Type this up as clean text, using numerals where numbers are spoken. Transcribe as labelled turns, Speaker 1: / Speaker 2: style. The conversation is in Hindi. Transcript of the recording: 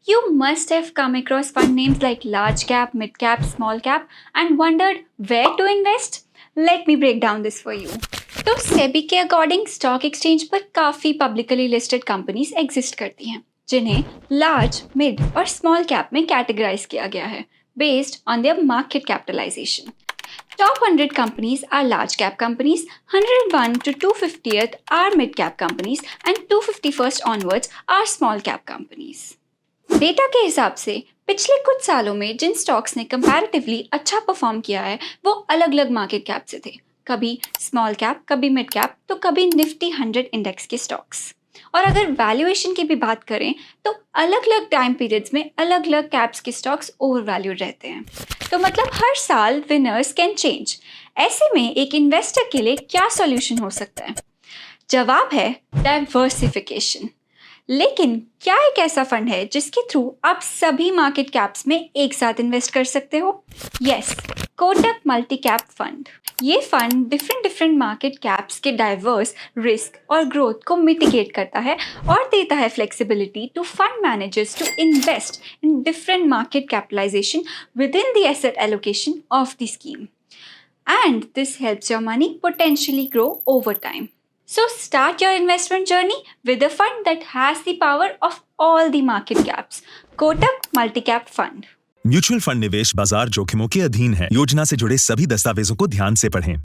Speaker 1: You must have come across fund names like large cap, mid cap, small cap and wondered where to invest? Let me break down this for you. तो सेबी के अकॉर्डिंग स्टॉक एक्सचेंज पर काफी पब्लिकली लिस्टेड कंपनीज एग्जिस्ट करती हैं जिन्हें लार्ज, मिड और स्मॉल कैप में कैटेगराइज किया गया है based on their market capitalization. Top 100 companies are large cap companies, 101 to 250th are mid cap companies, and 251st onwards are small cap companies. Data के हिसाब से पिछले कुछ सालों में जिन स्टॉक्स ने कंपैरेटिवली अच्छा परफॉर्म किया है वो अलग अलग मार्केट कैप से थे. कभी स्मॉल कैप, कभी मिड कैप, तो कभी निफ्टी 100 इंडेक्स के स्टॉक्स. और अगर वैल्यूएशन की भी बात करें तो अलग अलग टाइम पीरियड्स में अलग अलग कैप्स के स्टॉक्स ओवर वैल्यूड रहते हैं. तो मतलब हर साल विनर्स कैन चेंज. ऐसे में एक इन्वेस्टर के लिए क्या सॉल्यूशन हो सकता है? जवाब है डाइवर्सिफिकेशन. लेकिन क्या एक ऐसा फंड है जिसके थ्रू आप सभी मार्केट कैप्स में एक साथ इन्वेस्ट कर सकते हो? Yes, Kotak multi cap fund. ये फंड डिफरेंट मार्केट कैप्स के डाइवर्स रिस्क और ग्रोथ को मिटिगेट करता है और देता है flexibility to fund managers to invest in different market capitalization within the asset allocation of the scheme. And this helps your money potentially grow over time. So start your investment journey with a fund that has the power of all the market caps. Kotak Multi-Cap Fund.
Speaker 2: Mutual fund निवेश बाजार जोखिमों के अधीन है. योजना से जुड़े सभी दस्तावेजों को ध्यान से पढ़ें.